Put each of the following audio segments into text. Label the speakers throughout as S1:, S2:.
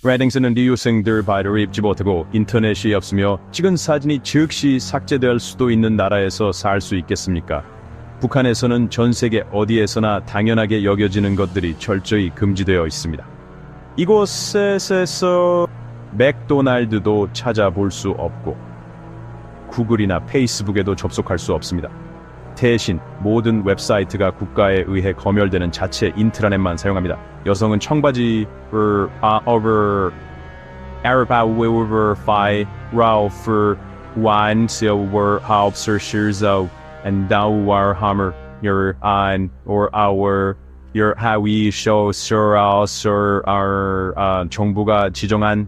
S1: 레딩스는 리우생들 바이러를 입지 못하고 인터넷이 없으며 찍은 사진이 즉시 삭제될 수도 있는 나라에서 살 수 있겠습니까? 북한에서는 전 세계 어디에서나 당연하게 여겨지는 것들이 철저히 금지되어 있습니다. 이곳에서 맥도날드도 찾아볼 수 없고 구글이나 페이스북에도 접속할 수 없습니다. 대신 모든 웹사이트가 국가에 의해 검열되는 자체 인트라넷만 사용합니다. 여성은 청바지를 over für Wein silver Hauptsache and Dauerhammer your ein or our your 하위 정부가 지정한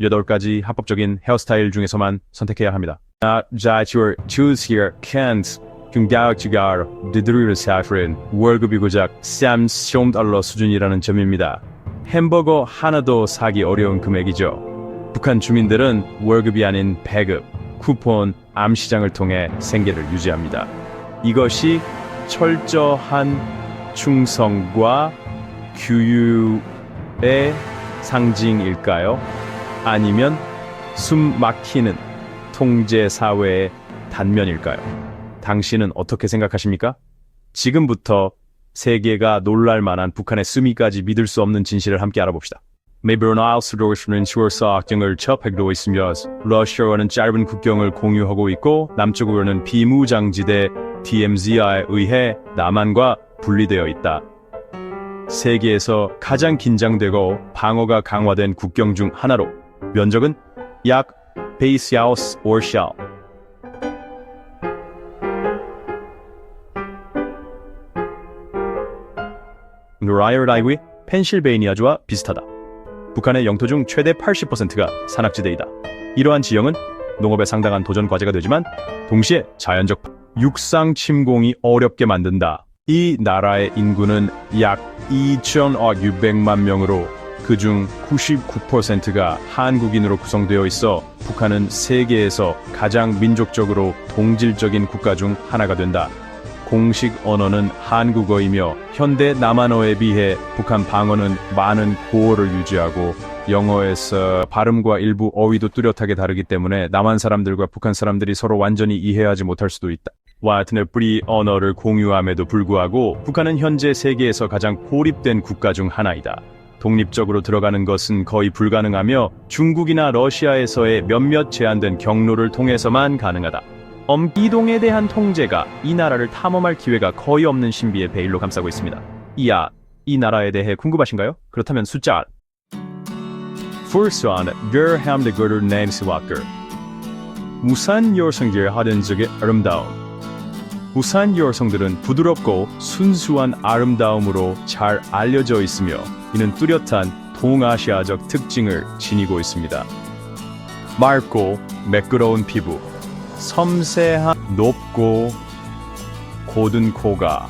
S1: 8가지 합법적인 헤어스타일 중에서만 선택해야 합니다. That you choose here can't 긍가지가 드드르를 사프린 월급이 고작 $3 수준이라는 점입니다. 햄버거 하나도 사기 어려운 금액이죠. 북한 주민들은 월급이 아닌 배급, 쿠폰, 암시장을 통해 생계를 유지합니다. 이것이 철저한 충성과 규율의 상징일까요? 아니면 숨 막히는 통제 사회의 단면일까요? 당신은 어떻게 생각하십니까? 지금부터 세계가 놀랄 만한 북한의 수미까지 믿을 수 없는 진실을 함께 알아봅시다. 메브로나일 수도시는 수어사 악정을 접하고 있으며 러시아와는 짧은 국경을 공유하고 있고 남쪽으로는 비무장지대 DMZ에 의해 남한과 분리되어 있다. 세계에서 가장 긴장되고 방어가 강화된 국경 중 하나로 면적은 약 베이스하우스 오르샬 라이어라이위 펜실베이니아주와 비슷하다. 북한의 영토 중 최대 80%가 산악지대이다. 이러한 지형은 농업에 상당한 도전 과제가 되지만 동시에 자연적 육상 침공이 어렵게 만든다. 이 나라의 인구는 약 2,600만 명으로 그중 99%가 한국인으로 구성되어 있어 북한은 세계에서 가장 민족적으로 동질적인 국가 중 하나가 된다. 공식 언어는 한국어이며 현대 남한어에 비해 북한 방어는 많은 고어를 유지하고 영어에서 발음과 일부 어휘도 뚜렷하게 다르기 때문에 남한 사람들과 북한 사람들이 서로 완전히 이해하지 못할 수도 있다. 와 같은 뿌리 언어를 공유함에도 불구하고 북한은 현재 세계에서 가장 고립된 국가 중 하나이다. 독립적으로 들어가는 것은 거의 불가능하며 중국이나 러시아에서의 몇몇 제한된 경로를 통해서만 가능하다. 이동에 대한 통제가 이 나라를 탐험할 기회가 거의 없는 신비의 베일로 감싸고 있습니다. 이 나라에 대해 궁금하신가요? 그렇다면 숫자 Fursan Gerham de Goder Names Walker 우산 여성들의 하던 적의 아름다움 우산 여성들은 부드럽고 순수한 아름다움으로 잘 알려져 있으며 이는 뚜렷한 동아시아적 특징을 지니고 있습니다. 맑고 매끄러운 피부 섬세한 높고 곧은 코가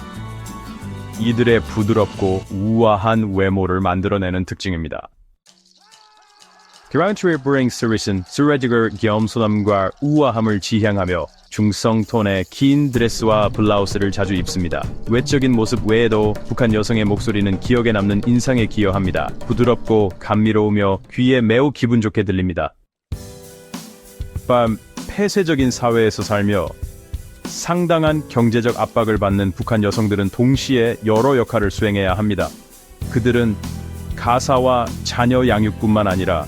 S1: 이들의 부드럽고 우아한 외모를 만들어내는 특징입니다. 기라운트의 브링 스리슨 스레디거 겸손함과 우아함을 지향하며 중성톤의 긴 드레스와 블라우스를 자주 입습니다. 외적인 모습 외에도 북한 여성의 목소리는 기억에 남는 인상에 기여합니다. 부드럽고 감미로우며 귀에 매우 기분 좋게 들립니다. 폐쇄적인 사회에서 살며 상당한 경제적 압박을 받는 북한 여성들은 동시에 여러 역할을 수행해야 합니다. 그들은 가사와 자녀 양육뿐만 아니라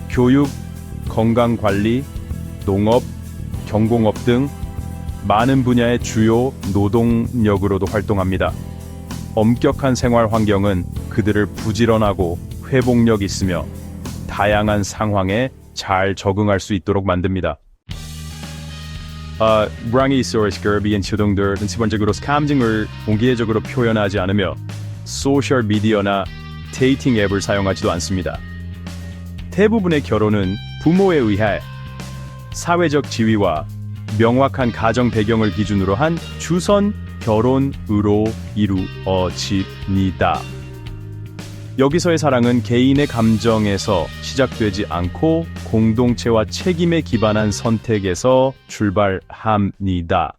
S1: 교육, 건강관리, 농업, 경공업 등 많은 분야의 주요 노동력으로도 활동합니다. 엄격한 생활 환경은 그들을 부지런하고 회복력 있으며 다양한 상황에 잘 적응할 수 있도록 만듭니다. 브랑이소리스커비인 초동들은 기본적으로 감정을 공개적으로 표현하지 않으며 소셜 미디어나 데이팅 앱을 사용하지도 않습니다. 대부분의 결혼은 부모에 의해 사회적 지위와 명확한 가정 배경을 기준으로 한 주선 결혼으로 이루어집니다. 여기서의 사랑은 개인의 감정에서 시작되지 않고 공동체와 책임에 기반한 선택에서 출발합니다.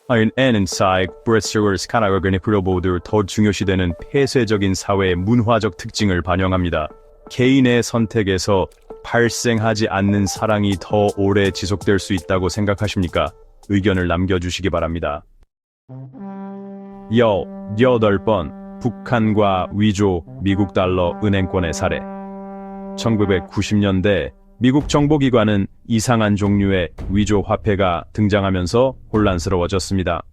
S1: N은 사익, 브레스를 스카나거근의 프로보드 더 중요시되는 폐쇄적인 사회의 문화적 특징을 반영합니다. 개인의 선택에서 발생하지 않는 사랑이 더 오래 지속될 수 있다고 생각하십니까? 의견을 남겨주시기 바랍니다. 18번 북한과 위조 미국 달러 은행권의 사례. 1990년대 미국 정보기관은 이상한 종류의 위조 화폐가 등장하면서 혼란스러워졌습니다.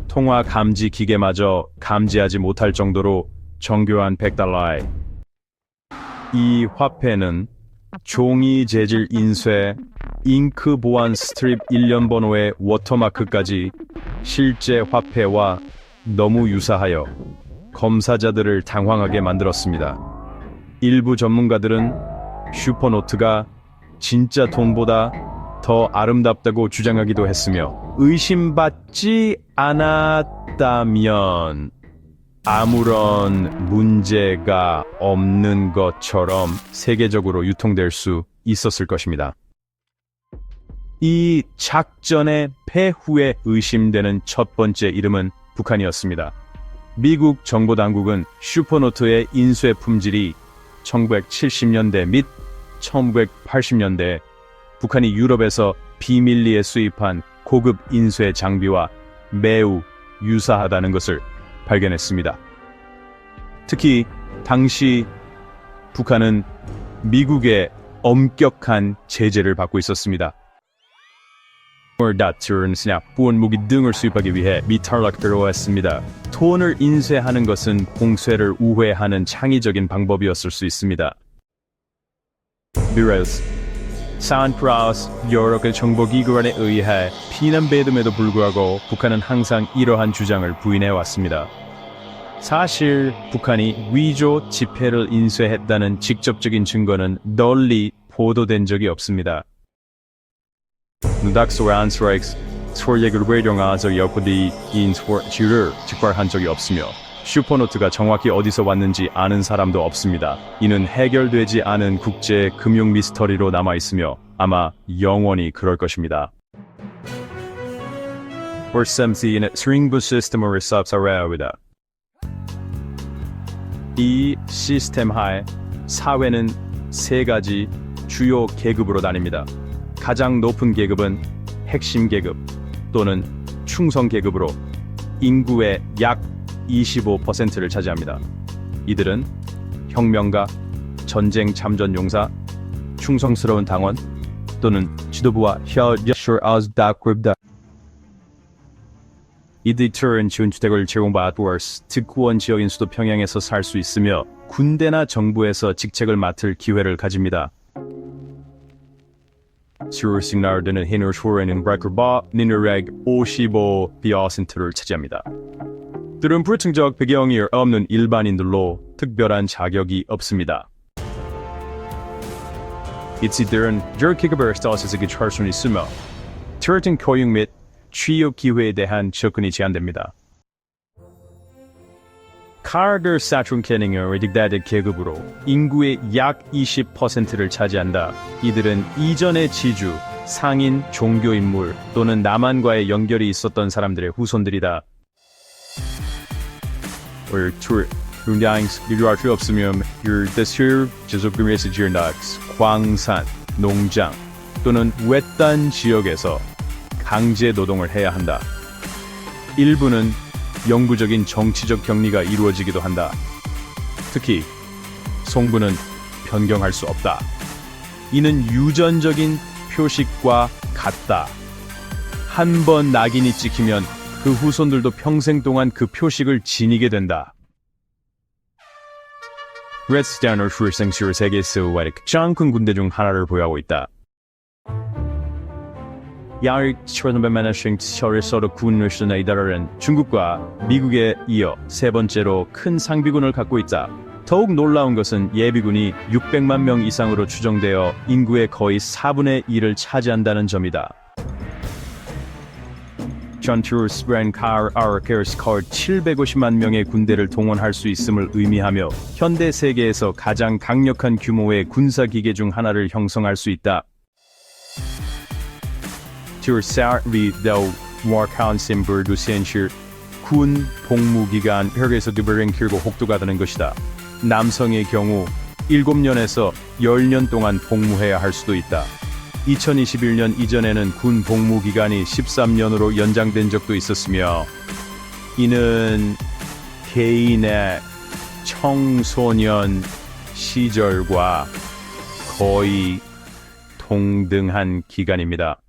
S1: 통화 감지 기계마저 감지하지 못할 정도로 정교한 100달러에 이 화폐는 종이 재질 인쇄, 잉크 보안 스트립 1년 번호의 워터마크까지 실제 화폐와 너무 유사하여 검사자들을 당황하게 만들었습니다. 일부 전문가들은 슈퍼노트가 진짜 돈보다 더 아름답다고 주장하기도 했으며 의심받지 않았다면 아무런 문제가 없는 것처럼 세계적으로 유통될 수 있었을 것입니다. 이 작전의 패후에 의심되는 첫 번째 이름은 북한이었습니다. 미국 정보당국은 슈퍼노트의 인쇄 품질이 1970년대 및 1980년대 북한이 유럽에서 비밀리에 수입한 고급 인쇄 장비와 매우 유사하다는 것을 발견했습니다. 특히 당시 북한은 미국의 엄격한 제재를 받고 있었습니다. 부원 무기 등을 수입하기 위해 미탈락 들어왔습니다. 돈을 인쇄하는 것은 공쇠를 우회하는 창의적인 방법이었을 수 있습니다. 미래스 산프라우스 여러 정보기관에 의해 비난받음에도 불구하고 북한은 항상 이러한 주장을 부인해왔습니다. 사실 북한이 위조 지폐를 인쇄했다는 직접적인 증거는 널리 보도된 적이 없습니다. 누닥소란스라익스 소리를 외령하서 여포디 인스포지를 직발한 적이 없으며 슈퍼노트가 정확히 어디서 왔는지 아는 사람도 없습니다. 이는 해결되지 않은 국제 금융 미스터리로 남아있으며 아마 영원히 그럴 것입니다. 월삼시는 스링부 시스템을 섭사하여다. 이 시스템 하에 사회는 세 가지 주요 계급으로 나뉩니다. 가장 높은 계급은 핵심 계급 또는 충성 계급으로 인구의 약 25%를 차지합니다. 이들은 혁명가, 전쟁 참전 용사, 충성스러운 당원 또는 지도부와 이들은 준주택을 제공받고 특권 지역인 수도 평양에서 살 수 있으며 군대나 정부에서 직책을 맡을 기회를 가집니다. 수르싱나르드는 히누쇼레는 브레크바 니누렉 55%를 차지합니다. 들은 불특정 배경이 없는 일반인들로 특별한 자격이 없습니다. 이들은 저기급을 스타트에서 기초할 수 있으며 특정 교육 및 취업 기회에 대한 접근이 제한됩니다. 카르 사춘케닝을 딕다드 계급으로 인구의 약 20%를 차지한다. 이들은 이전의 지주, 상인, 종교인물 또는 남한과의 연결이 있었던 사람들의 후손들이다. 유리할 없으면 광산, 농장 또는 외딴 지역에서 강제 노동을 해야 한다. 일부는 영구적인 정치적 격리가 이루어지기도 한다. 특히 성분은 변경할 수 없다. 이는 유전적인 표식과 같다. 한 번 낙인이 찍히면 그 후손들도 평생 동안 그 표식을 지니게 된다. 레드스타너 슈르생슈르 세계에서 가장 큰 군대 중 하나를 보유하고 있다. 중국과 미국에 이어 세 번째로 큰 상비군을 갖고 있다. 더욱 놀라운 것은 예비군이 600만 명 이상으로 추정되어 인구의 거의 4분의 1을 차지한다는 점이다. 전투 스프렌 카르 아르케르스 컬 750만 명의 군대를 동원할 수 있음을 의미하며 현대 세계에서 가장 강력한 규모의 군사기계 중 하나를 형성할 수 있다. 워카운 심불도 현실 군 복무기간 혈에서 드버링 길고 혹두가 되는 것이다. 남성의 경우 7년에서 10년 동안 복무해야 할 수도 있다. 2021년 이전에는 군 복무기간이 13년으로 연장된 적도 있었으며 이는 개인의 청소년 시절과 거의 동등한 기간입니다.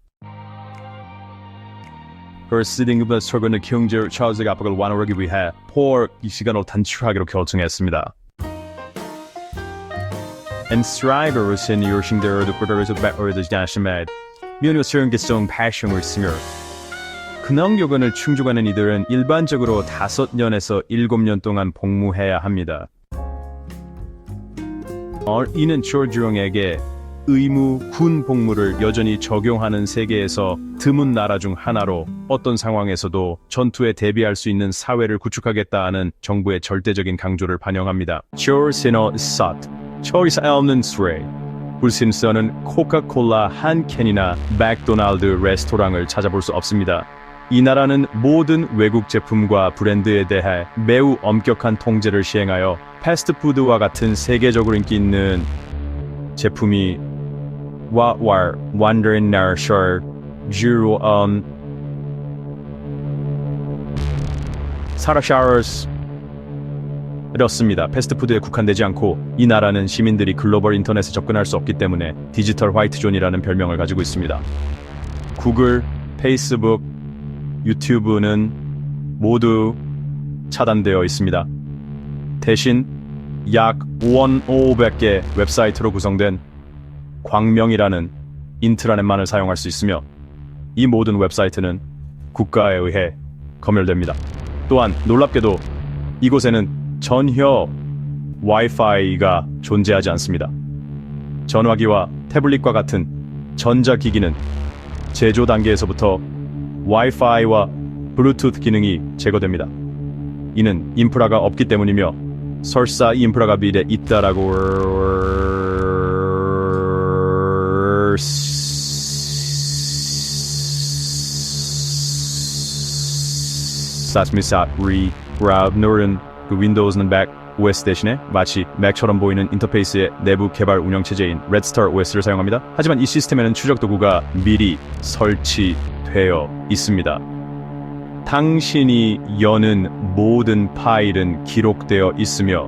S1: 시딩급의 설거는 경제 차우적 압박을 완화하기 위해 이 시간을 단축하기로 결정했습니다. 엔스트라이버로 센 요싱대로도 그들에서 배워야지 않으면 면허스러운 개성 패션을 쓰며 근황 요건을 충족하는 이들은 일반적으로 5년에서 7년 동안 복무해야 합니다. 이는 조주영에게 의무 군 복무를 여전히 적용하는 세계에서 드문 나라 중 하나로 어떤 상황에서도 전투에 대비할 수 있는 사회를 구축하겠다는 정부의 절대적인 강조를 반영합니다. 조르시노 사트 초이스 없는 스레 불신서는 코카콜라 한 캔이나 맥도날드 레스토랑을 찾아볼 수 없습니다. 이 나라는 모든 외국 제품과 브랜드에 대해 매우 엄격한 통제를 시행하여 패스트푸드와 같은 세계적으로 인기 있는 제품이 완전히 나르셔 주로 사라샤르스 이렇습니다. 패스트푸드에 국한되지 않고 이 나라는 시민들이 글로벌 인터넷에 접근할 수 없기 때문에 디지털 화이트존이라는 별명을 가지고 있습니다. 구글, 페이스북, 유튜브는 모두 차단되어 있습니다. 대신 약 1,500개 웹사이트로 구성된 광명이라는 인트라넷만을 사용할 수 있으며 이 모든 웹사이트는 국가에 의해 검열됩니다. 또한 놀랍게도 이곳에는 전혀 와이파이가 존재하지 않습니다. 전화기와 태블릿과 같은 전자기기는 제조 단계에서부터 와이파이와 블루투스 기능이 제거됩니다. 이는 인프라가 없기 때문이며 설사 인프라가 미래에 있다라고 그 윈도우즈는 맥 OS 대신에 마치 맥처럼 보이는 인터페이스의 내부 개발 운영체제인 레드스타 OS를 사용합니다. 하지만 이 시스템에는 추적 도구가 미리 설치되어 있습니다. 당신이 여는 모든 파일은 기록되어 있으며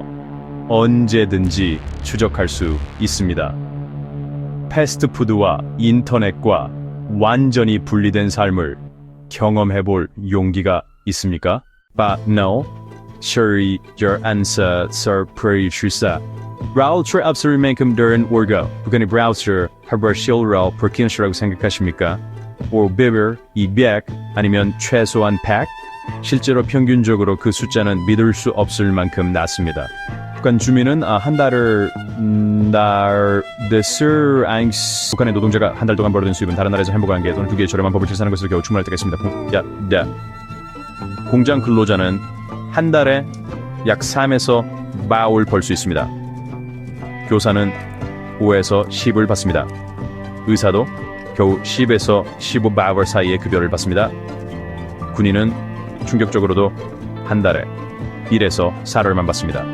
S1: 언제든지 추적할 수 있습니다. 패스트푸드와 인터넷과 완전히 분리된 삶을 경험해볼 용기가 있습니까? But no, sorry, your answers are pretty true. 브라우저 앱을 만큼 다른 월가 북한의 브라우저 하버실로 퍼킨스라고 생각하십니까? or better 200 아니면 최소한 100? 실제로 평균적으로 그 숫자는 믿을 수 없을 만큼 낮습니다. 북한 주민은 한 달을 북한의 노동자가 한 달 동안 벌어든 수입은 다른 나라에서 행복한 게 돈을 2개의 저렴한 법을 실시하는 것으로 겨우 충분할 때가 있습니다. 공장 근로자는 한 달에 약 3에서 4을 벌 수 있습니다. 교사는 5에서 10을 받습니다. 의사도 겨우 10에서 15바월 사이의 급여를 받습니다. 군인은 충격적으로도 한 달에 1에서 4럴만 받습니다.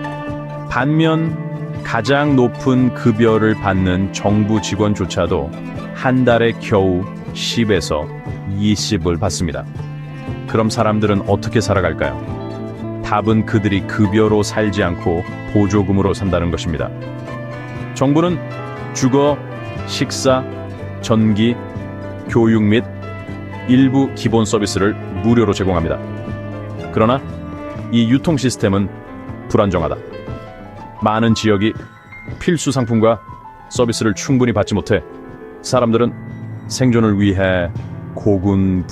S1: 반면 가장 높은 급여를 받는 정부 직원조차도 한 달에 겨우 10에서 20을 받습니다. 그럼 사람들은 어떻게 살아갈까요? 답은 그들이 급여로 살지 않고 보조금으로 산다는 것입니다. 정부는 주거, 식사, 전기, 교육 및 일부 기본 서비스를 무료로 제공합니다. 그러나 이 유통 시스템은 불안정하다. 많은 지역이 필수 상품과 서비스를 충분히 받지 못해 사람들은 생존을 위해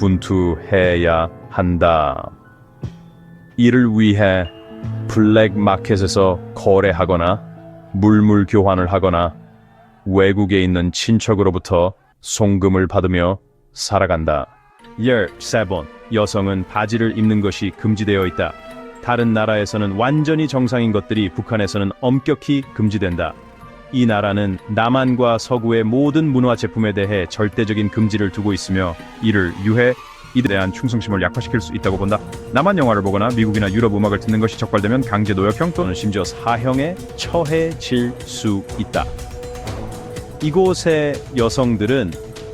S1: 고군분투해야 한다. 이를 위해 블랙마켓에서 거래하거나 물물 교환을 하거나 외국에 있는 친척으로부터 송금을 받으며 살아간다. 13번. 여성은 바지를 입는 것이 금지되어 있다. 다른 나라에서는 완전히 정상인 것들이 북한에서는 엄격히 금지된다. 이 나라는 남한과 서구의 모든 문화 제품에 대해 절대적인 금지를 두고 있으며 이를 유해 이에 대한 충성심을 약화시킬 수 있다고 본다. 남한 영화를 보거나 미국이나 유럽 음악을 듣는 것이 적발되면 강제 노역형 또는 심지어 사형에 처해질 수 있다. 이곳의 여성들은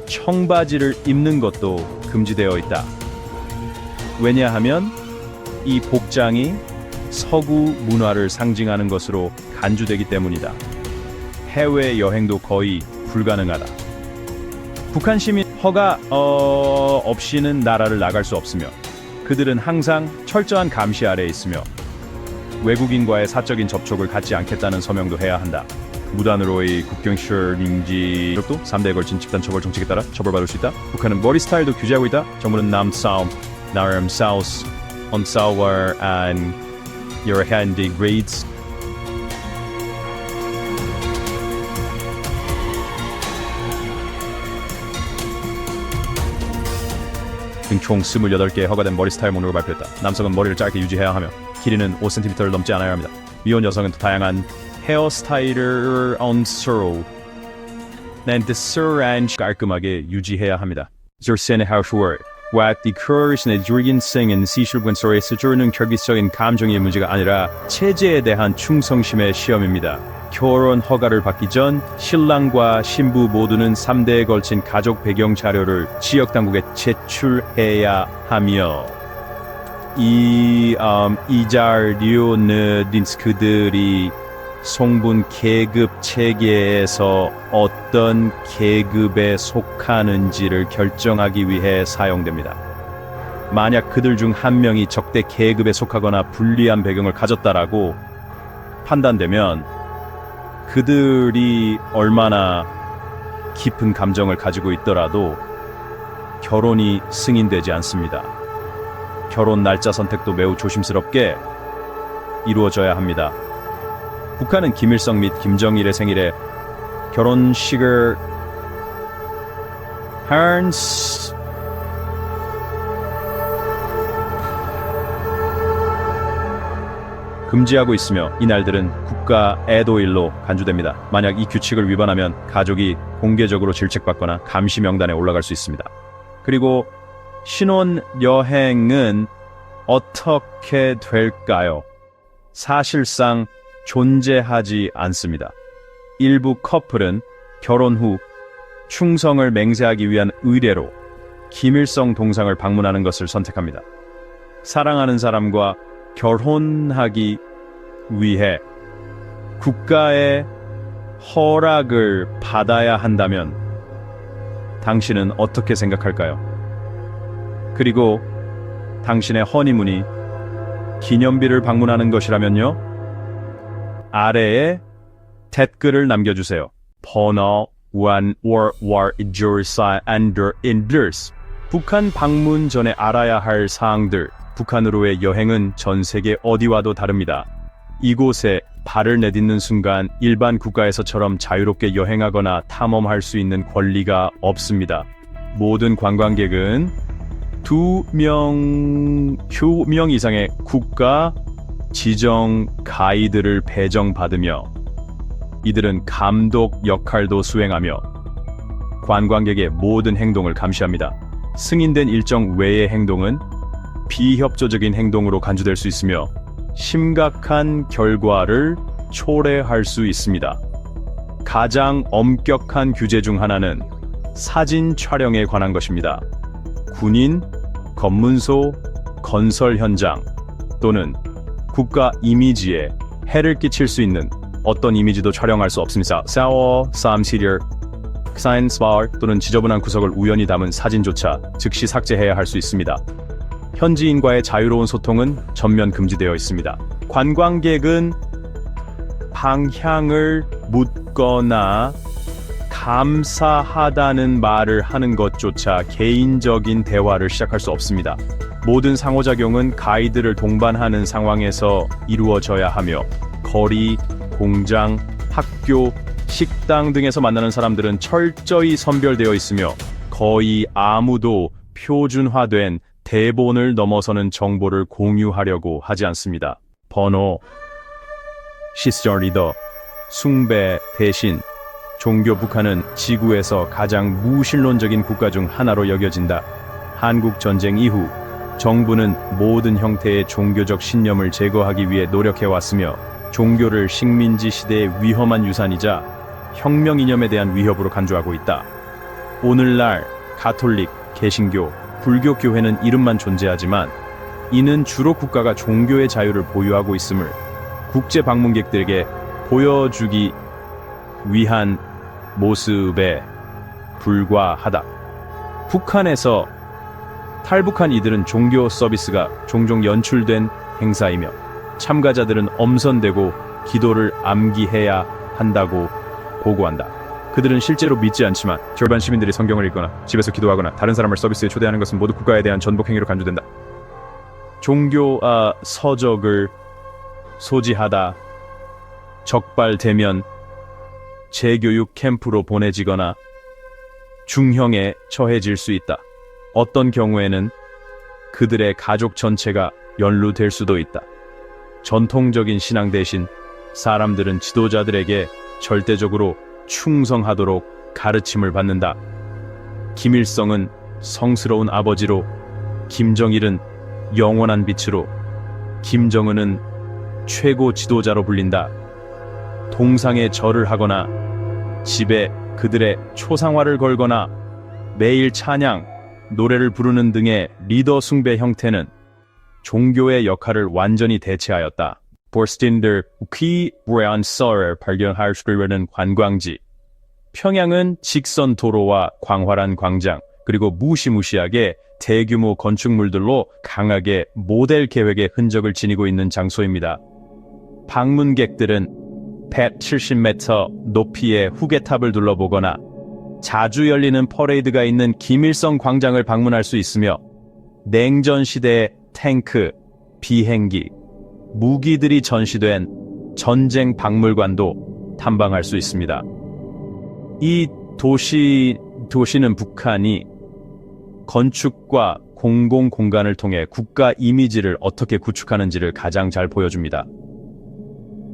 S1: 청바지를 입는 것도 금지되어 있다. 왜냐하면 이 복장이 서구 문화를 상징하는 것으로 간주되기 때문이다. 해외 여행도 거의 불가능하다. 북한 시민 허가 없이는 나라를 나갈 수 없으며 그들은 항상 철저한 감시 아래에 있으며 외국인과의 사적인 접촉을 갖지 않겠다는 서명도 해야 한다. 무단으로의 국경시설인지도 3대에 걸친 집단 처벌 정책에 따라 처벌받을 수 있다. 북한은 머리 스타일도 규제하고 있다. 정부는 남싸움, 나름 사우스, 언싸워 and 여러 hand grades. 등 총 28개의 허가된 머리 스타일 목록을 발표했다. 남성은 머리를 짧게 유지해야 하며 길이는 5cm를 넘지 않아야 합니다. 미혼 여성은 다양한 헤어스타일을 언서로 낸드스란 깔끔하게 유지해야 합니다. What the curse 줄긴성은 시술관소에서 주는 결기적인 감정의 문제가 아니라 체제에 대한 충성심의 시험입니다. 결혼 허가를 받기 전 신랑과 신부 모두는 3대에 걸친 가족 배경 자료를 지역 당국에 제출해야 하며 이 자료는 그들이 성분 계급 체계에서 어떤 계급에 속하는지를 결정하기 위해 사용됩니다. 만약 그들 중 한 명이 적대 계급에 속하거나 불리한 배경을 가졌다라고 판단되면 그들이 얼마나 깊은 감정을 가지고 있더라도 결혼이 승인되지 않습니다. 결혼 날짜 선택도 매우 조심스럽게 이루어져야 합니다. 북한은 김일성 및 김정일의 생일에 결혼식을 금지하고 있으며 이날들은 국가 애도일로 간주됩니다. 만약 이 규칙을 위반하면 가족이 공개적으로 질책받거나 감시 명단에 올라갈 수 있습니다. 그리고 신혼 여행은 어떻게 될까요? 사실상 존재하지 않습니다. 일부 커플은 결혼 후 충성을 맹세하기 위한 의례로 김일성 동상을 방문하는 것을 선택합니다. 사랑하는 사람과 결혼하기 위해 국가의 허락을 받아야 한다면 당신은 어떻게 생각할까요? 그리고 당신의 허니문이 기념비를 방문하는 것이라면요? 아래에 댓글을 남겨주세요. 번호 1 or 줄사 under inders. 북한 방문 전에 알아야 할 사항들. 북한으로의 여행은 전 세계 어디와도 다릅니다. 이곳에 발을 내딛는 순간 일반 국가에서처럼 자유롭게 여행하거나 탐험할 수 있는 권리가 없습니다. 모든 관광객은 2명 이상의 국가 지정 가이드를 배정받으며 이들은 감독 역할도 수행하며 관광객의 모든 행동을 감시합니다. 승인된 일정 외의 행동은 비협조적인 행동으로 간주될 수 있으며 심각한 결과를 초래할 수 있습니다. 가장 엄격한 규제 중 하나는 사진 촬영에 관한 것입니다. 군인, 검문소, 건설 현장 또는 국가 이미지에 해를 끼칠 수 있는 어떤 이미지도 촬영할 수 없습니다. 사워, 사암시리얼, 사인스바울 또는 지저분한 구석을 우연히 담은 사진조차 즉시 삭제해야 할 수 있습니다. 현지인과의 자유로운 소통은 전면 금지되어 있습니다. 관광객은 방향을 묻거나 감사하다는 말을 하는 것조차 개인적인 대화를 시작할 수 없습니다. 모든 상호작용은 가이드를 동반하는 상황에서 이루어져야 하며 거리, 공장, 학교, 식당 등에서 만나는 사람들은 철저히 선별되어 있으며 거의 아무도 표준화된 대본을 넘어서는 정보를 공유하려고 하지 않습니다. 번호, 시스터 리더, 숭배 대신 종교 북한은 지구에서 가장 무신론적인 국가 중 하나로 여겨진다. 한국 전쟁 이후 정부는 모든 형태의 종교적 신념을 제거하기 위해 노력해왔으며 종교를 식민지 시대의 위험한 유산이자 혁명 이념에 대한 위협으로 간주하고 있다. 오늘날 가톨릭, 개신교, 불교 교회는 이름만 존재하지만 이는 주로 국가가 종교의 자유를 보유하고 있음을 국제 방문객들에게 보여주기 위한 모습에 불과하다. 북한에서 탈북한 이들은 종교 서비스가 종종 연출된 행사이며 참가자들은 엄선되고 기도를 암기해야 한다고 보고한다. 그들은 실제로 믿지 않지만 절반 시민들이 성경을 읽거나 집에서 기도하거나 다른 사람을 서비스에 초대하는 것은 모두 국가에 대한 전복 행위로 간주된다. 종교 서적을 소지하다 적발되면 재교육 캠프로 보내지거나 중형에 처해질 수 있다. 어떤 경우에는 그들의 가족 전체가 연루될 수도 있다. 전통적인 신앙 대신 사람들은 지도자들에게 절대적으로 충성하도록 가르침을 받는다. 김일성은 성스러운 아버지로, 김정일은 영원한 빛으로, 김정은은 최고 지도자로 불린다. 동상에 절을 하거나 집에 그들의 초상화를 걸거나 매일 찬양, 노래를 부르는 등의 리더 숭배 형태는 종교의 역할을 완전히 대체하였다. 보스틴들 귀브레안서를 발견할 수 있는 관광지. 평양은 직선 도로와 광활한 광장, 그리고 무시무시하게 대규모 건축물들로 강하게 모델 계획의 흔적을 지니고 있는 장소입니다. 방문객들은 170m 높이의 후계탑을 둘러보거나 자주 열리는 퍼레이드가 있는 김일성 광장을 방문할 수 있으며 냉전 시대의 탱크, 비행기, 무기들이 전시된 전쟁 박물관도 탐방할 수 있습니다. 이 도시는 북한이 건축과 공공공간을 통해 국가 이미지를 어떻게 구축하는지를 가장 잘 보여줍니다.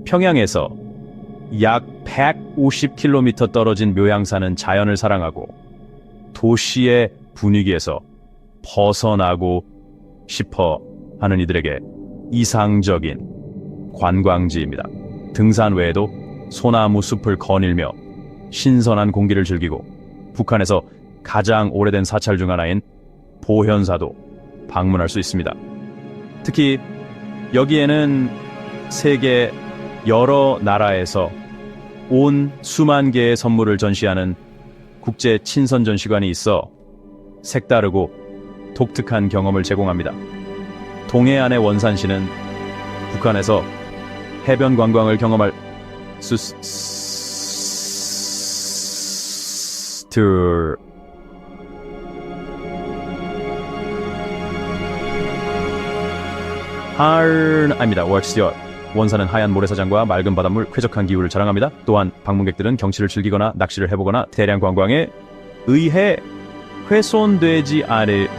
S1: 평양에서 약 150km 떨어진 묘양산은 자연을 사랑하고 도시의 분위기에서 벗어나고 싶어 하는 이들에게 이상적인 관광지입니다. 등산 외에도 소나무 숲을 거닐며 신선한 공기를 즐기고 북한에서 가장 오래된 사찰 중 하나인 보현사도 방문할 수 있습니다. 특히 여기에는 세계 여러 나라에서 온 수만 개의 선물을 전시하는 국제 친선 전시관이 있어 색다르고 독특한 경험을 제공합니다. 동해안의 원산시는 북한에서 해변 관광을 경험할 수 아닙니다. 원산은 하얀 모래사장과 맑은 바닷물, 쾌적한 기후를 자랑합니다. 또한 방문객들은 경치를 즐기거나 낚시를 해보거나 대량 관광에 의해 훼손되지 않을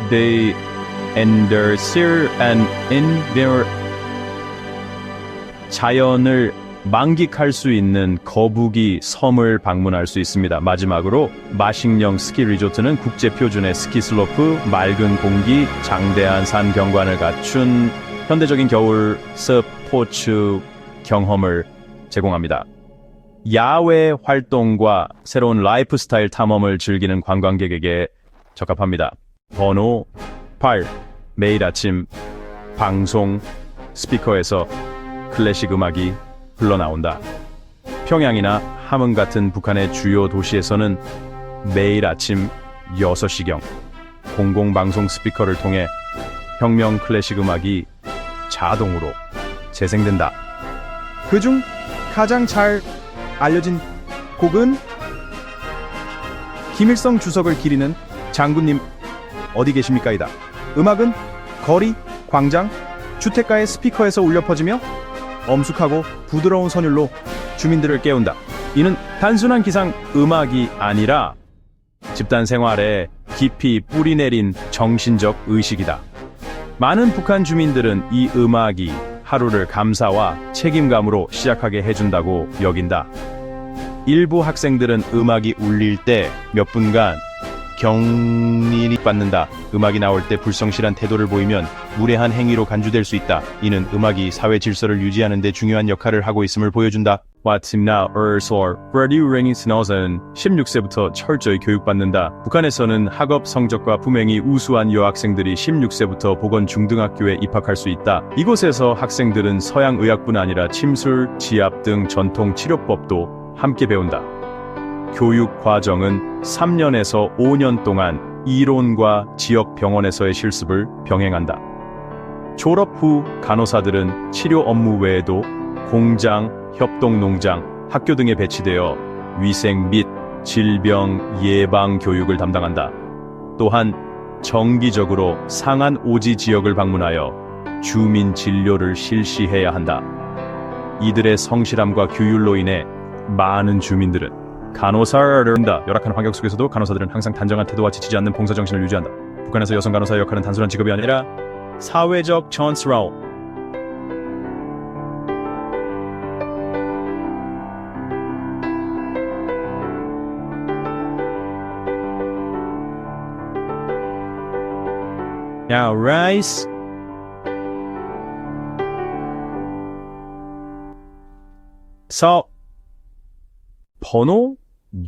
S1: 자연을 만끽할 수 있는 거북이 섬을 방문할 수 있습니다. 마지막으로 마식령 스키 리조트는 국제 표준의 스키 슬로프, 맑은 공기, 장대한 산 경관을 갖춘 현대적인 겨울 스포츠 경험을 제공합니다. 야외 활동과 새로운 라이프 스타일 탐험을 즐기는 관광객에게 적합합니다. 번호 8. 매일 아침 방송 스피커에서 클래식 음악이 흘러나온다. 평양이나 함흥 같은 북한의 주요 도시에서는 매일 아침 6시경 공공방송 스피커를 통해 혁명 클래식 음악이 자동으로 재생된다.
S2: 그중 가장 잘 알려진 곡은 김일성 주석을 기리는 장군님 어디 계십니까이다. 음악은 거리, 광장, 주택가의 스피커에서 울려 퍼지며 엄숙하고 부드러운 선율로 주민들을 깨운다. 이는 단순한 기상 음악이 아니라 집단 생활에 깊이 뿌리내린 정신적 의식이다. 많은 북한 주민들은 이 음악이 하루를 감사와 책임감으로 시작하게 해준다고 여긴다. 일부 학생들은 음악이 울릴 때 몇 분간
S1: 경리를 받는다. 음악이 나올 때 불성실한 태도를 보이면 무례한 행위로 간주될 수 있다. 이는 음악이 사회 질서를 유지하는 데 중요한 역할을 하고 있음을 보여준다. What's now or radio ringing 노선 16세부터 철저히 교육받는다. 북한에서는 학업 성적과 품행이 우수한 여학생들이 16세부터 보건중등학교에 입학할 수 있다. 이곳에서 학생들은 서양 의학뿐 아니라 침술, 지압 등 전통 치료법도 함께 배운다. 교육 과정은 3년에서 5년 동안 이론과 지역 병원에서의 실습을 병행한다. 졸업 후 간호사들은 치료 업무 외에도 공장, 협동농장, 학교 등에 배치되어 위생 및 질병 예방 교육을 담당한다. 또한 정기적으로 상한 오지 지역을 방문하여 주민 진료를 실시해야 한다. 이들의 성실함과 규율로 인해 많은 주민들은 간호사를 한다. 열악한 환경 속에서도 간호사들은 항상 단정한 태도와 지치지 않는 봉사정신을 유지한다. 북한에서 여성 간호사의 역할은 단순한 직업이 아니라 사회적 전스러움. 야, 라이스. 번호?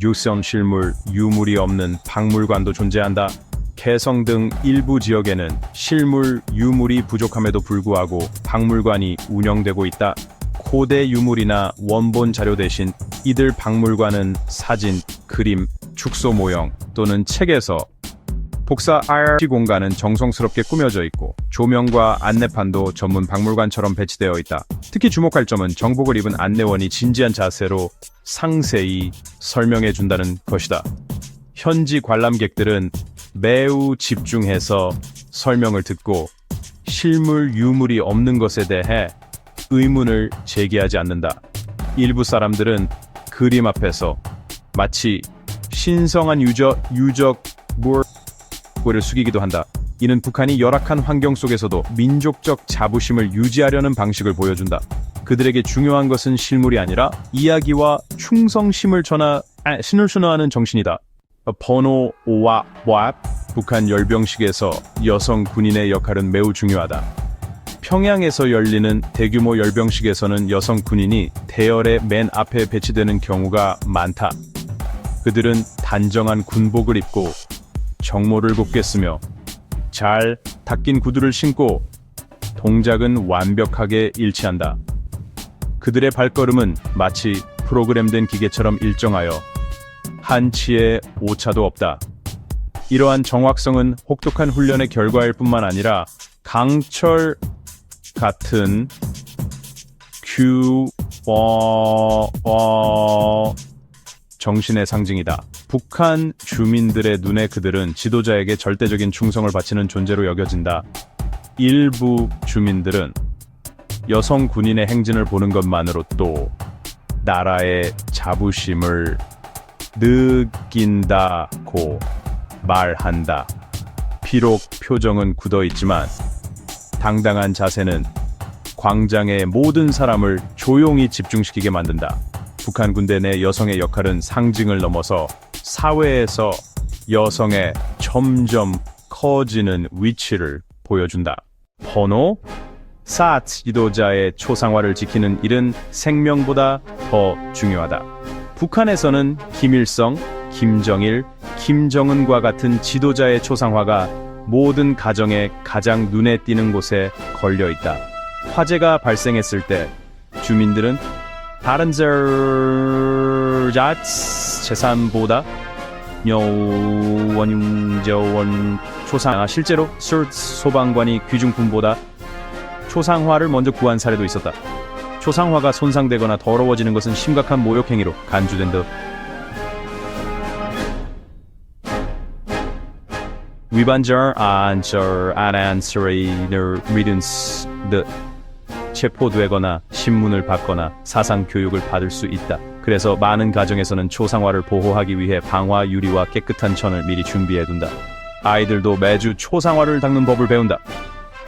S1: 유선 실물, 유물이 없는 박물관도 존재한다. 개성 등 일부 지역에는 실물, 유물이 부족함에도 불구하고 박물관이 운영되고 있다. 고대 유물이나 원본 자료 대신 이들 박물관은 사진, 그림, 축소 모형 또는 책에서 복사 RC 공간은 정성스럽게 꾸며져 있고 조명과 안내판도 전문 박물관처럼 배치되어 있다. 특히 주목할 점은 정복을 입은 안내원이 진지한 자세로 상세히 설명해 준다는 것이다. 현지 관람객들은 매우 집중해서 설명을 듣고 실물 유물이 없는 것에 대해 의문을 제기하지 않는다. 일부 사람들은 그림 앞에서 마치 신성한 유적 고개를 숙이기도 한다. 이는 북한이 열악한 환경 속에서도 민족적 자부심을 유지하려는 방식을 보여준다. 그들에게 중요한 것은 실물이 아니라 이야기와 충성심을 순화하는 정신이다. 번호 5와 북한 열병식에서 여성 군인의 역할은 매우 중요하다. 평양에서 열리는 대규모 열병식에서는 여성 군인이 대열의 맨 앞에 배치되는 경우가 많다. 그들은 단정한 군복을 입고 정모를 곱게 쓰며 잘 닦인 구두를 신고 동작은 완벽하게 일치한다. 그들의 발걸음은 마치 프로그램된 기계처럼 일정하여 한치의 오차도 없다. 이러한 정확성은 혹독한 훈련의 결과일 뿐만 아니라 강철 같은 정신의 상징이다. 북한 주민들의 눈에 그들은 지도자에게 절대적인 충성을 바치는 존재로 여겨진다. 일부 주민들은 여성 군인의 행진을 보는 것만으로도 나라의 자부심을 느낀다고 말한다. 비록 표정은 굳어있지만 당당한 자세는 광장의 모든 사람을 조용히 집중시키게 만든다. 북한 군대 내 여성의 역할은 상징을 넘어서 사회에서 여성의 점점 커지는 위치를 보여준다. 번호 4 지도자의 초상화를 지키는 일은 생명보다 더 중요하다. 북한에서는 김일성, 김정일, 김정은과 같은 지도자의 초상화가 모든 가정에 가장 눈에 띄는 곳에 걸려 있다. 화재가 발생했을 때 주민들은 다른 재산보다 원융저원 초상화 실제로 소방관이 귀중품보다 초상화를 먼저 구한 사례도 있었다. 초상화가 손상되거나 더러워지는 것은 심각한 모욕 행위로 간주된다. 위반자 안안서리를 믿은 듯 체포되거나 신문을 받거나 사상 교육을 받을 수 있다. 그래서 많은 가정에서는 초상화를 보호하기 위해 방화 유리와 깨끗한 천을 미리 준비해둔다. 아이들도 매주 초상화를 닦는 법을 배운다.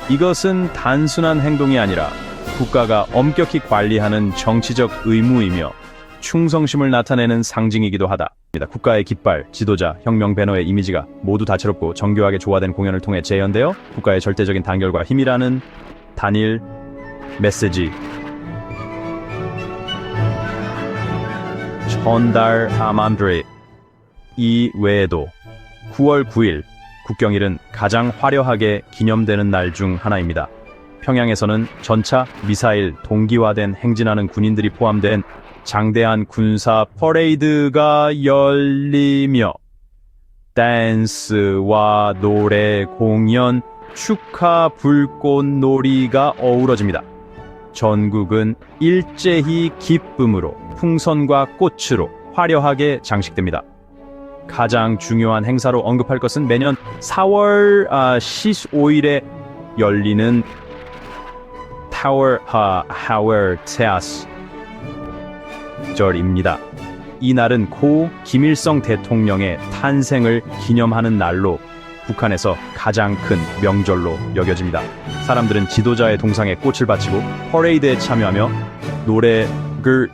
S1: 이것은 단순한 행동이 아니라 국가가 엄격히 관리하는 정치적 의무이며 충성심을 나타내는 상징이기도 하다. 국가의 깃발, 지도자, 혁명 배너의 이미지가 모두 다채롭고 정교하게 조화된 공연을 통해 재현되어 국가의 절대적인 단결과 힘이라는 단일 메시지 전달함함들이 이 외에도 9월 9일 국경일은 가장 화려하게 기념되는 날 중 하나입니다. 평양에서는 전차, 미사일, 동기화된 행진하는 군인들이 포함된 장대한 군사 퍼레이드가 열리며 댄스와 노래, 공연, 축하 불꽃놀이가 어우러집니다. 전국은 일제히 기쁨으로 풍선과 꽃으로 화려하게 장식됩니다. 가장 중요한 행사로 언급할 것은 매년 4월 15일에 열리는 타워 테아스 절입니다. 이 날은 고 김일성 대통령의 탄생을 기념하는 날로 북한에서 가장 큰 명절로 여겨집니다. 사람들은 지도자의 동상에 꽃을 바치고 퍼레이드에 참여하며 노래를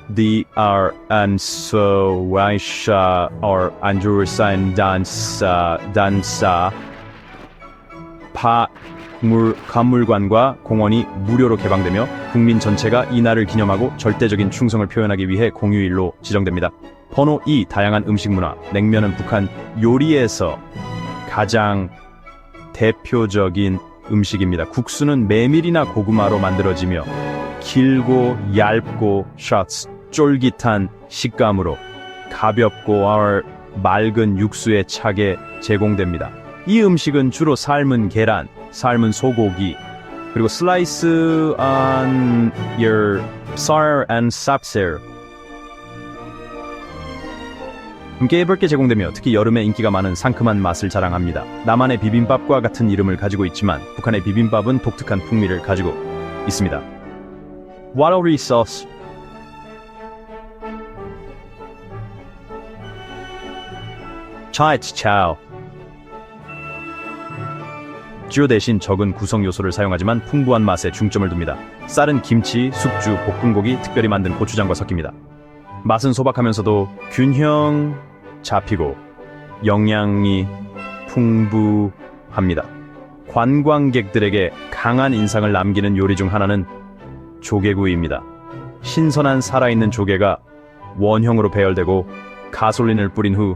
S1: 안소와이샤 안주르산 단사 박물관과 공원이 무료로 개방되며 국민 전체가 이 날을 기념하고 절대적인 충성을 표현하기 위해 공휴일로 지정됩니다. 번호 2. 다양한 음식 문화. 냉면은 북한 요리에서 가장 대표적인 음식입니다. 국수는 메밀이나 고구마로 만들어지며 길고 얇고 쫄깃한 식감으로 가볍고 맑은 육수에 차게 제공됩니다. 이 음식은 주로 삶은 계란, 삶은 소고기, 그리고 슬라이스한 쌀 and 쌉셀 함께 해볼게 제공되며 특히 여름에 인기가 많은 상큼한 맛을 자랑합니다. 남한의 비빔밥과 같은 이름을 가지고 있지만 북한의 비빔밥은 독특한 풍미를 가지고 있습니다. 와로리 소스 차이츠차오 주요 대신 적은 구성 요소를 사용하지만 풍부한 맛에 중점을 둡니다. 쌀은 김치, 숙주, 볶음고기, 특별히 만든 고추장과 섞입니다. 맛은 소박하면서도 균형 잡히고 영양이 풍부합니다. 관광객들에게 강한 인상을 남기는 요리 중 하나는 조개구이입니다. 신선한 살아있는 조개가 원형으로 배열되고 가솔린을 뿌린 후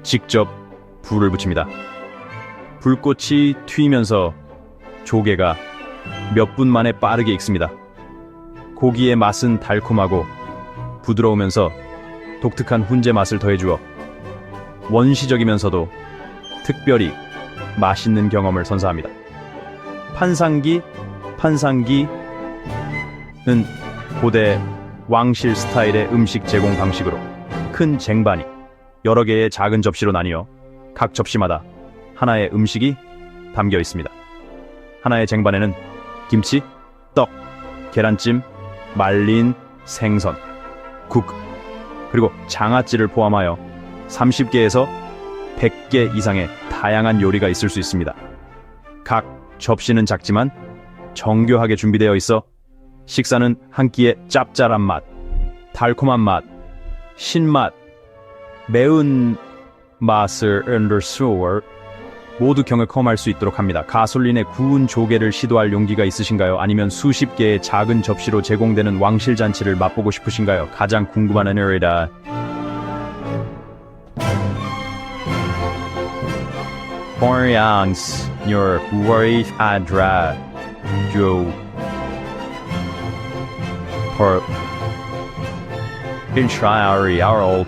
S1: 직접 불을 붙입니다. 불꽃이 튀면서 조개가 몇 분 만에 빠르게 익습니다. 고기의 맛은 달콤하고 부드러우면서 독특한 훈제 맛을 더해주어 원시적이면서도 특별히 맛있는 경험을 선사합니다. 판상기는 고대 왕실 스타일의 음식 제공 방식으로 큰 쟁반이 여러 개의 작은 접시로 나뉘어 각 접시마다 하나의 음식이 담겨 있습니다. 하나의 쟁반에는 김치, 떡, 계란찜, 말린 생선, 국, 그리고 장아찌를 포함하여 30개에서 100개 이상의 다양한 요리가 있을 수 있습니다. 각 접시는 작지만 정교하게 준비되어 있어 식사는 한 끼에 짭짤한 맛, 달콤한 맛, 신맛, 매운 맛을 underscore 모두 경험할 수 있도록 합니다. 가솔린에 구운 조개를 시도할 용기가 있으신가요? 아니면 수십 개의 작은 접시로 제공되는 왕실 잔치를 맛보고 싶으신가요? 가장 궁금한 에너리다. Koreans, your worry adra, jo, per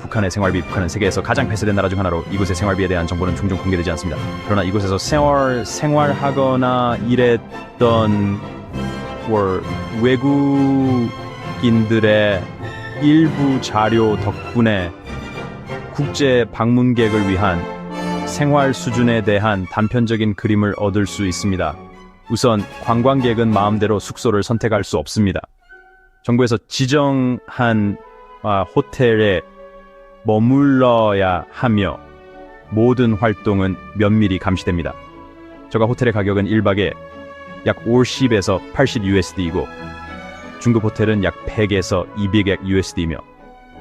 S1: 북한의 생활비, 북한은 세계에서 가장 폐쇄된 나라 중 하나로 이곳의 생활비에 대한 정보는 종종 공개되지 않습니다. 그러나 이곳에서 생활하거나 일했던 외국인들의 일부 자료 덕분에 국제 방문객을 위한 생활 수준에 대한 단편적인 그림을 얻을 수 있습니다. 우선 관광객은 마음대로 숙소를 선택할 수 없습니다. 정부에서 지정한 호텔에 머물러야 하며 모든 활동은 면밀히 감시됩니다. 저가 호텔의 가격은 1박에 약 50에서 80 USD이고 중급 호텔은 약 100에서 200 USD이며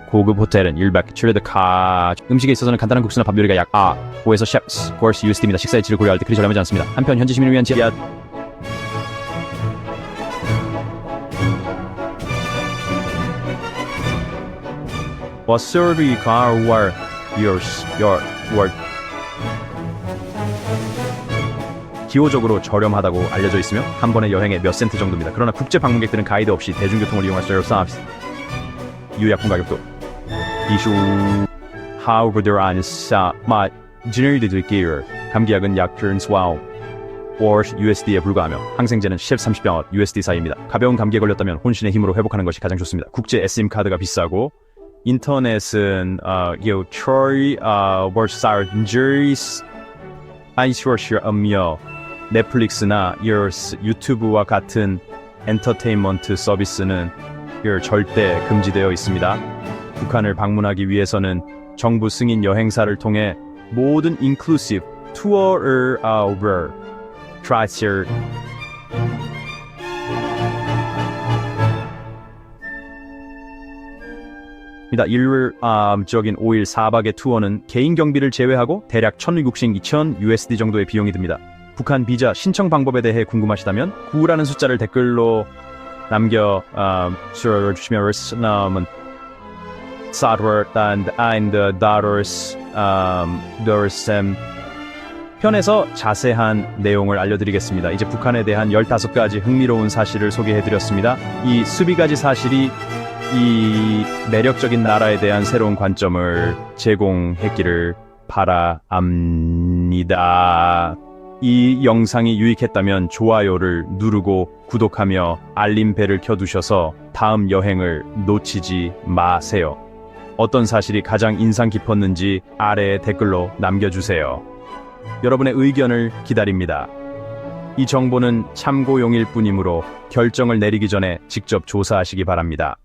S1: 고급 호텔은 1박 7일 카 음식에 있어서는 간단한 국수나 밥 요리가 약 5에서 10 course USD입니다. 식사의 질을 고려할 때 그리 저렴하지 않습니다. 한편 현지 시민을 위한 지하 버스리 가월 your word 기호적으로 저렴하다고 알려져 있으며 한 번의 여행에 몇 센트 정도입니다. 그러나 국제 방문객들은 가이드 없이 대중교통을 이용할 수 없습니다. 유약품 가격도 이슈 However there are some generally gear 감기약은 약 4 USD에 불과하며 항생제는 10-30병 USD 사이입니다. 가벼운 감기에 걸렸다면 혼신의 힘으로 회복하는 것이 가장 좋습니다. 국제 SM 카드가 비싸고 인터넷은 초이 월사르지스 아이쇼시어며 넷플릭스나 유튜브와 같은 엔터테인먼트 서비스는 절대 금지되어 있습니다. 북한을 방문하기 위해서는 정부 승인 여행사를 통해 모든 인클루시브 투어를 트라이스 일적인 5일 4박의 투어는 개인 경비를 제외하고 대략 1,600, 2,000 USD 정도의 비용이 듭니다. 북한 비자 신청 방법에 대해 궁금하시다면 9라는 숫자를 댓글로 남겨 주시면 편에서 자세한 내용을 알려드리겠습니다. 이제 북한에 대한 15가지 흥미로운 사실을 소개해드렸습니다. 이 수비가지 사실이 이 매력적인 나라에 대한 새로운 관점을 제공했기를 바랍니다. 이 영상이 유익했다면 좋아요를 누르고 구독하며 알림벨을 켜두셔서 다음 여행을 놓치지 마세요. 어떤 사실이 가장 인상 깊었는지 아래에 댓글로 남겨주세요. 여러분의 의견을 기다립니다. 이 정보는 참고용일 뿐이므로 결정을 내리기 전에 직접 조사하시기 바랍니다.